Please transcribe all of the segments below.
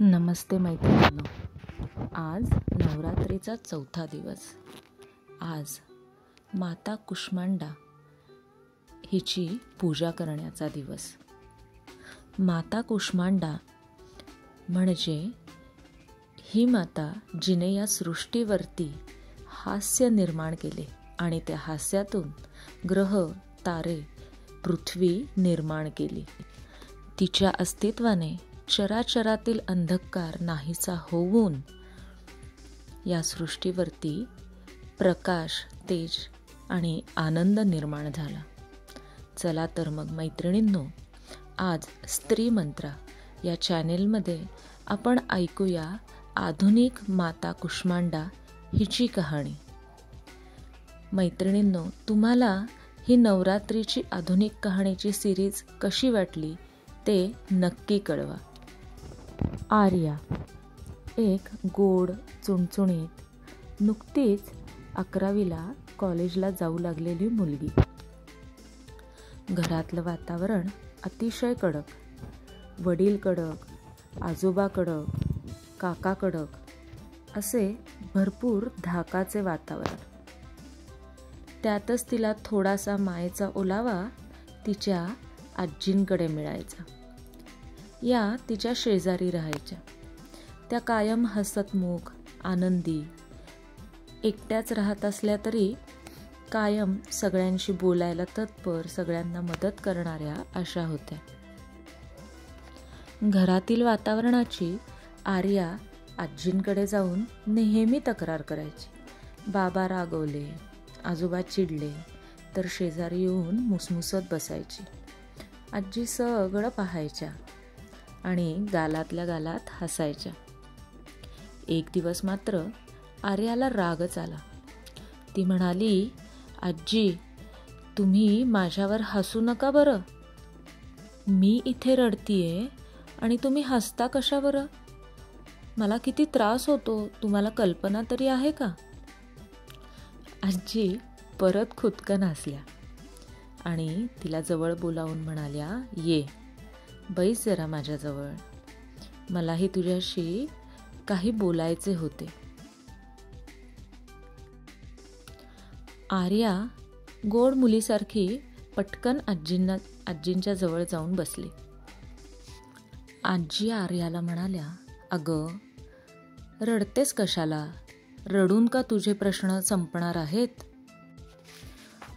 नमस्ते मैत्रिणींनो. आज नवरात्रीचा 4था दिवस. आज माता कुष्मांडा हिची पूजा करण्याचा दिवस. माता कुष्मांडा म्हणजे ही माता जिने या सृष्टीवरती हास्य निर्माण केले आणि त्या हास्यातून ग्रह, तारे, पृथ्वी निर्माण केली. तिच्या अस्तित्वाने चराचरातील अंधकार नाहीसा होऊन या सृष्टीवरती प्रकाश, तेज आणि आनंद निर्माण झाला. चला तर मग मैत्रिणींनो, आज स्त्री मंत्रा या चॅनेलमध्ये आपण ऐकूया आधुनिक माता कुष्मांडा हिची कहाणी. मैत्रिणींनो, तुम्हाला ही नवरात्रीची आधुनिक कहाणीची सिरीज कशी वाटली ते नक्की कळवा. आर्या एक गोड, चुणचुणीत, नुकतीच 11वीला कॉलेजला जाऊ लागलेली मुलगी. घरातलं वातावरण अतिशय कडक. वडील कडक, आजोबा कडक, काका कडक असे भरपूर धाकाचे वातावरण. त्यातच तिला थोडासा मायेचा ओलावा तिच्या आजींकडे मिळायचा. या तिच्या शेजारी राहायच्या. त्या कायम हसतमुख, आनंदी, एकट्याच राहत असल्या तरी कायम सगळ्यांशी बोलायला तत्पर, सगळ्यांना मदत करणाऱ्या अशा होत्या. घरातील वातावरणाची आर्या आजींकडे जाऊन नेहमी तक्रार करायची. बाबा रागवले, आजोबा चिडले तर शेजारी येऊन मुसमुसत बसायची. आजी सगळं पाहायच्या आणि गालातल्या गालात हसायच्या. एक दिवस मात्र आर्याला रागच आला. ती म्हणाली, आजी, तुम्ही माझ्यावर हसू नका बरं. मी इथे रडतीये आणि तुम्ही हसता कशा बरं? मला किती त्रास होतो तुम्हाला कल्पना तरी आहे का? आजी परत खुदकन हसल्या आणि तिला जवळ बोलावून म्हणाल्या, ये बैस जरा माझ्याजवळ, मलाही तुझ्याशी काही बोलायचे होते. आर्या गोड मुलीसारखी पटकन आजींच्या जवळ जाऊन बसली. आजी आर्याला म्हणाल्या, अगं, रडतेस कशाला? रडून का तुझे प्रश्न संपणार आहेत?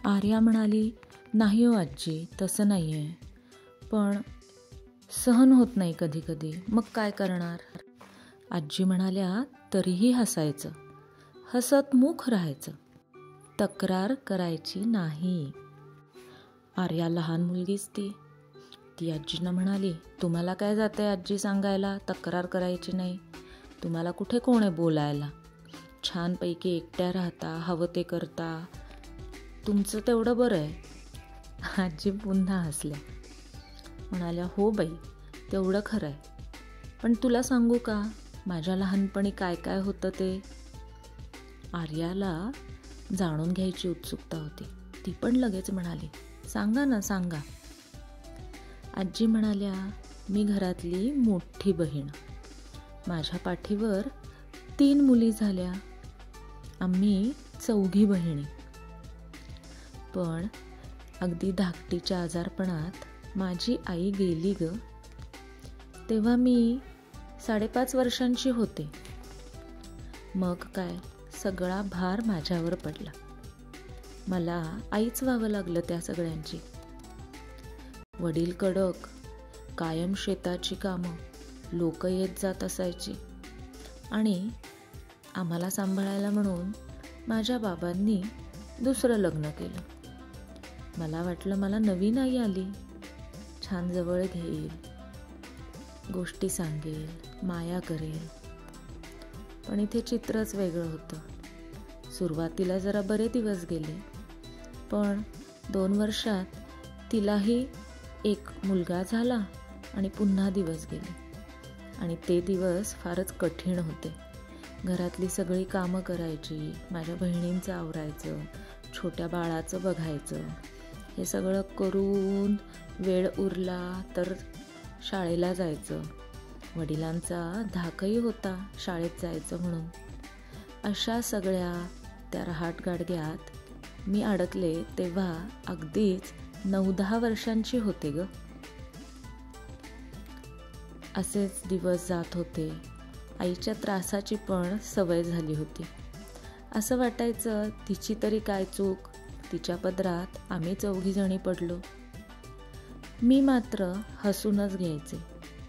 आर्या म्हणाली, नाही हो आजी, तसं नाही आहे, पण सहन होत नाही कधी कधी, मग काय करणार? आजी म्हणाल्या, तरीही हसायचं, हसतमुख राहायचं, तक्रार करायची नाही. आर्या लहान मुलगीच ती आजींना म्हणाली, तुम्हाला काय जातंय आजी सांगायला तक्रार करायची नाही? तुम्हाला कुठे कोण आहे बोलायला? छानपैकी एकट्या राहता, हवं ते करता, तुमचं तेवढं बरं आहे. आजी पुन्हा हसल्या, म्हणाल्या, हो बाई, तेवढं खरं आहे, पण तुला सांगू का माझ्या लहानपणी काय काय होतं ते? आर्याला जाणून घ्यायची उत्सुकता होती. ती पण लगेच म्हणाली, सांगा ना, सांगा. आजी म्हणाल्या, मी घरातली मोठी बहीण. माझ्या पाठीवर 3 मुली झाल्या. आम्ही 4 बहिणी. पण अगदी धाकटीच्या आजारपणात माझी आई गेली ग. तेव्हा मी 5.5 वर्षांची होते. मग काय, सगळा भार माझ्यावर पडला. मला आईच व्हावं लागलं त्या सगळ्यांची. वडील कडक, कायम शेताची कामं, लोक येत जात असायची आणि आम्हाला सांभाळायला म्हणून माझ्या बाबांनी दुसरं लग्न केलं. मला वाटलं मला नवीन आई आली, छान जवळ घेईल, गोष्टी सांगेल, माया करेल. पण इथे चित्रच वेगळं होतं. सुरुवातीला जरा बरे दिवस गेले, पण 2 वर्षात तिलाही एक मुलगा झाला आणि पुन्हा दिवस गेले. आणि ते दिवस फारच कठीण होते. घरातली सगळी कामं करायची, माझ्या बहिणींचं आवरायचं, छोट्या बाळाचं बघायचं. हे सगळं करून वेळ उरला तर शाळेला जायचं. वडिलांचा धाकही होता शाळेत जायचं म्हणून. अशा सगळ्या त्या रहाटगाडग्यात मी अडकले तेव्हा अगदीच 9-10 वर्षांची होते ग. असेच दिवस जात होते. आईच्या त्रासाची पण सवय झाली होती. असं वाटायचं तिची तरी काय चूक, तिच्या पदरात आम्ही 4 जणी पडलो. मी मात्र हसूनच घ्यायचे,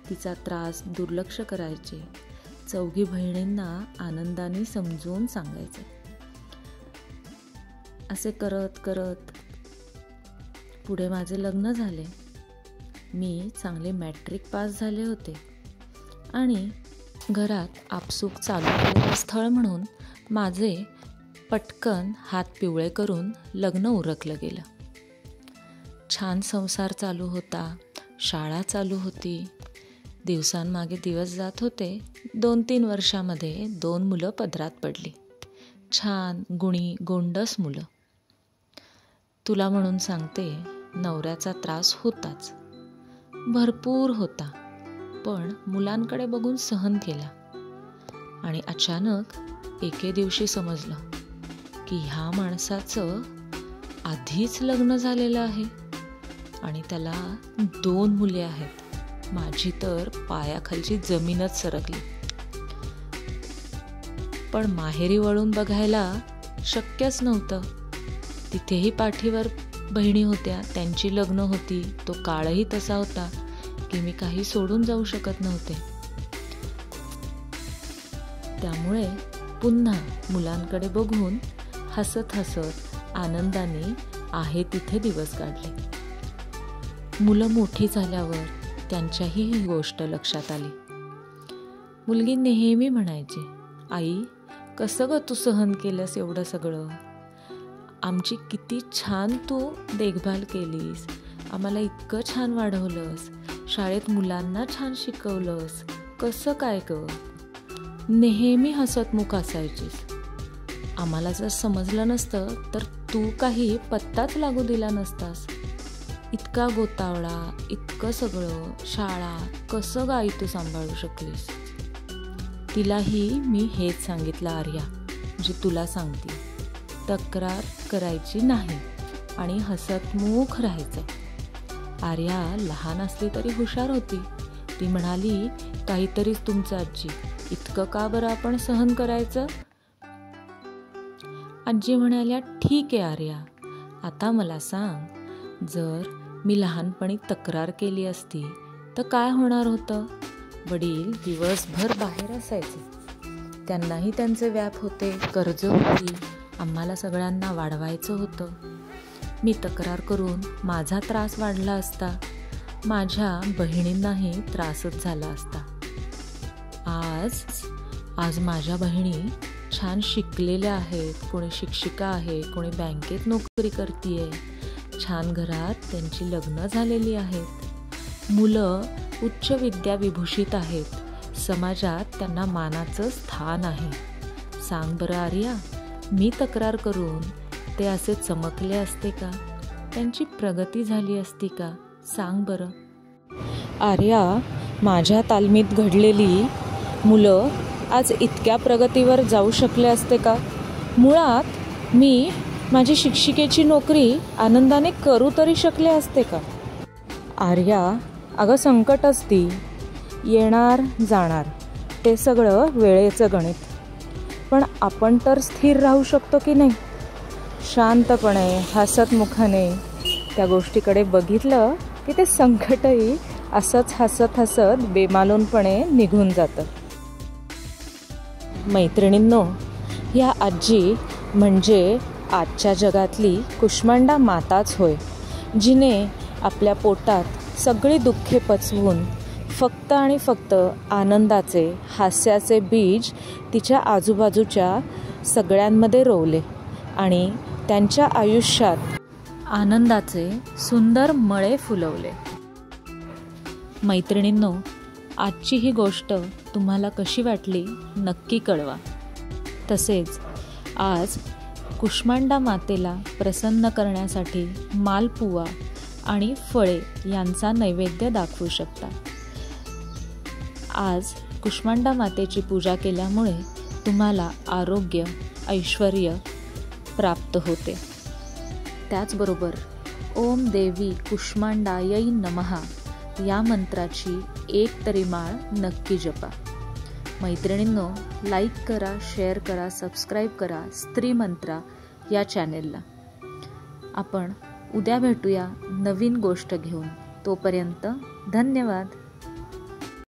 तिचा त्रास दुर्लक्ष करायचे, 4 बहिणींना आनंदाने समजून सांगायचे. असे करत करत पुढे माझे लग्न झाले. मी चांगले मॅट्रिक पास झाले होते आणि घरात आपसूक चालू केलेलं स्थळ म्हणून माझे पटकन हात पिवळे करून लग्न उरकलं गेलं. छान संसार चालू होता, शाळा चालू होती. दिवसांमागे दिवस जात होते. 2-3 वर्षामध्ये 2 मुलं पदरात पडली. छान गुणी गोंडस मुलं. तुला म्हणून सांगते, नवऱ्याचा त्रास होताच, भरपूर होता, पण मुलांकडे बघून सहन केला. आणि अचानक एके दिवशी समजलं की ह्या माणसाचं आधीच लग्न झालेलं आहे आणि त्याला 2 मुले आहेत. माझी तर पायाखालची जमीनच सरकली. पण माहेरी वळून बघायला शक्यच नव्हतं. तिथेही पाठीवर बहिणी होत्या, त्यांची लग्न होती. तो काळही तसा होता की मी काही सोडून जाऊ शकत नव्हते. त्यामुळे पुन्हा मुलांकडे बघून हसत हसत आनंदाने आहे तिथे दिवस काढले. मुलं मोठी झाल्यावर त्यांच्याही ही गोष्ट लक्षात आली. मुलगी नेहमी म्हणायची, आई कसं ग तू सहन केलंस एवढं सगळं, आमची किती छान तू देखभाल केलीस, आम्हाला इतकं छान वाढवलंस, शाळेत मुलांना छान शिकवलंस, कसं काय ग. नेहमी हसतमुख असायचीस. आम्हाला जर समजलं नसतं तर तू काही पत्ताच लागू दिला नसतास. इतका गोतावळा, इतकं सगळं, शाळा, कसं गाई तू सांभाळू शकलीस. तिलाही मी हेच सांगितलं, आर्या जे तुला सांगते, तक्रार करायची नाही आणि हसतमुख राहायचं. आर्या लहान असली तरी हुशार होती. ती म्हणाली, काहीतरीच तुमचं आजी, इतकं का बरं आपण सहन करायचं. आजी म्हणाल्या, ठीक आहे आर्या, आता मला सांग, जर मी लहानपणी तक्रार केली असती तर काय होणार होतं. वडील दिवसभर बाहेर असायचे, त्यांनाही त्यांचे व्याप होते, कर्ज होती, आम्हाला सगळ्यांना वाढवायचं होतं. मी तक्रार करून माझा त्रास वाढला असता, माझ्या बहिणींनाही त्रासच झाला असता. आज माझ्या बहिणी छान शिकलेल्या आहेत, कोणी शिक्षिका आहे, कोणी बँकेत नोकरी करतीये, छान घरात त्यांची लग्न झालेली आहेत, मुलं उच्च विद्याविभूषित आहेत, समाजात त्यांना मानाचं स्थान आहे. सांग बरं आर्या, मी तक्रार करून ते असे चमकले असते का, त्यांची प्रगती झाली असती का, सांग बरं. आर्या, माझ्या तालमीत घडलेली मुलं आज इतक्या प्रगतीवर जाऊ शकले असते का. मुळात मी माझी शिक्षिकेची नोकरी आनंदाने करू तरी शकले असते का. आर्या, अगं संकट असती, येणार जाणार, ते सगळं वेळेचं गणित, पण आपण तर स्थिर राहू शकतो की नाही. शांतपणे हसतमुखाने त्या गोष्टीकडे बघितलं की ते संकटही असंच हसत हसत बेमालूनपणे निघून जातं. मैत्रिणींनो, ह्या आजी म्हणजे आजच्या जगातली कुष्मांडा माताच होय, जिने आपल्या पोटात सगळी दुःखे पचवून फक्त आणि फक्त आनंदाचे, हास्याचे बीज तिच्या आजूबाजूच्या सगळ्यांमध्ये रोवले आणि त्यांच्या आयुष्यात आनंदाचे सुंदर मळे फुलवले. मैत्रिणींनो, आजची ही गोष्ट तुम्हाला कशी वाटली नक्की कळवा. तसेच आज कुष्मांडा मातेला प्रसन्न करण्यासाठी मालपुवा आणि फळे यांचा नैवेद्य दाखवू शकता. आज कुष्मांडा मातेची पूजा केल्यामुळे तुम्हाला आरोग्य, ऐश्वर्य प्राप्त होते. त्याचबरोबर ओम देवी कुष्मांडायै नमः या मंत्राची एक तरी माळ नक्की जपा. मैत्रिणींनो, लाईक करा, शेअर करा, सबस्क्राईब करा स्त्री मंत्रा या चॅनेलला. आपण उद्या भेटूया नवीन गोष्ट घेऊन. तोपर्यंत धन्यवाद.